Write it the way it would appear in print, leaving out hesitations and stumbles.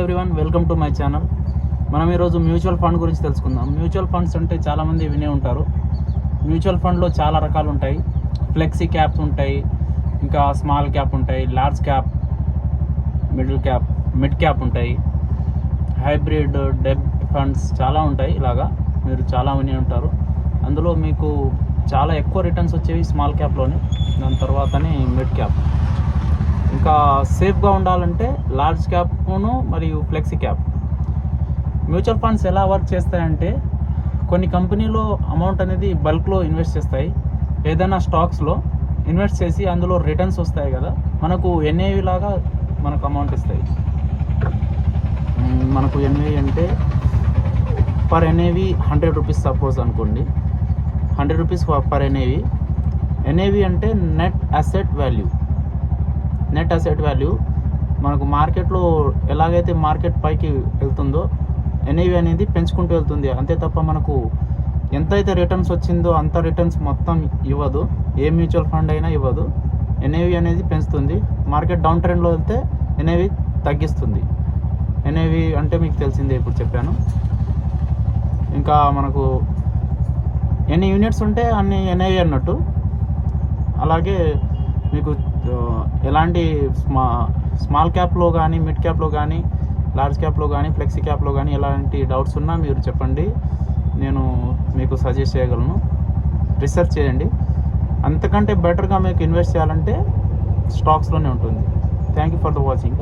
Everyone, welcome to my channel. మనం ఈరోజు mutual fund గురించి తెలుసుకుందాం. మ్యూచువల్ ఫండ్స్ అంటే చాలామంది వినే ఉంటారు. మ్యూచువల్ ఫండ్లో చాలా రకాలు ఉంటాయి. ఫ్లెక్సీ క్యాప్స్ ఉంటాయి, ఇంకా స్మాల్ క్యాప్ ఉంటాయి, లార్జ్ క్యాప్, మిడ్ క్యాప్ ఉంటాయి, హైబ్రిడ్ డెబ్ ఫండ్స్ చాలా ఉంటాయి. ఇలాగా మీరు చాలా వినే ఉంటారు. అందులో మీకు చాలా ఎక్కువ రిటర్న్స్ వచ్చేవి స్మాల్ క్యాప్లోనే, దాని తర్వాతనే మిడ్ క్యాప్. ఇంకా సేఫ్గా ఉండాలంటే లార్జ్ క్యాప్ను మరియు ఫ్లెక్సీ క్యాప్. మ్యూచువల్ ఫండ్స్ ఎలా వర్క్ చేస్తాయంటే, కొన్ని కంపెనీలో అమౌంట్ అనేది బల్క్లో ఇన్వెస్ట్ చేస్తాయి. ఏదైనా స్టాక్స్లో ఇన్వెస్ట్ చేసి అందులో రిటర్న్స్ వస్తాయి కదా, మనకు ఎన్ఏవి లాగా మనకు అమౌంట్ ఇస్తాయి. మనకు ఎన్ఏవి అంటే పర్ ఎన్ఏవి 100 రూపీస్ సపోజ్ అనుకోండి, 100 రూపీస్ పర్ ఎన్ఏవి. ఎన్ఏవి అంటే net asset value. Net asset value మనకు మార్కెట్లో ఎలాగైతే మార్కెట్ పైకి వెళ్తుందో ఎన్ఏవి అనేది పెంచుకుంటూ వెళ్తుంది. అంతే తప్ప మనకు ఎంతైతే రిటర్న్స్ వచ్చిందో అంత రిటర్న్స్ మొత్తం ఇవ్వదు. ఏ మ్యూచువల్ ఫండ్ అయినా ఇవ్వదు. ఎన్ఏవి అనేది పెంచుతుంది. మార్కెట్ డౌన్ ట్రెండ్లో వెళ్తే ఎన్ఏవి తగ్గిస్తుంది. ఎన్ఏవి అంటే మీకు తెలిసిందే, ఇప్పుడు చెప్పాను. ఇంకా మనకు ఎన్ని యూనిట్స్ ఉంటే అన్ని ఎన్ఏవి అన్నట్టు. అలాగే మీకు ఎలాంటి స్మాల్ క్యాప్లో కానీ, మిడ్ క్యాప్లో కానీ, లార్జ్ క్యాప్లో కానీ, ఫ్లెక్సీ క్యాప్లో కానీ ఎలాంటి డౌట్స్ ఉన్నా మీరు చెప్పండి, నేను మీకు సజెస్ట్ చేయగలను. రీసెర్చ్ చేయండి. అంతకంటే బెటర్గా మీకు ఇన్వెస్ట్ చేయాలంటే స్టాక్స్లోనే ఉంటుంది. Thank you for the watching.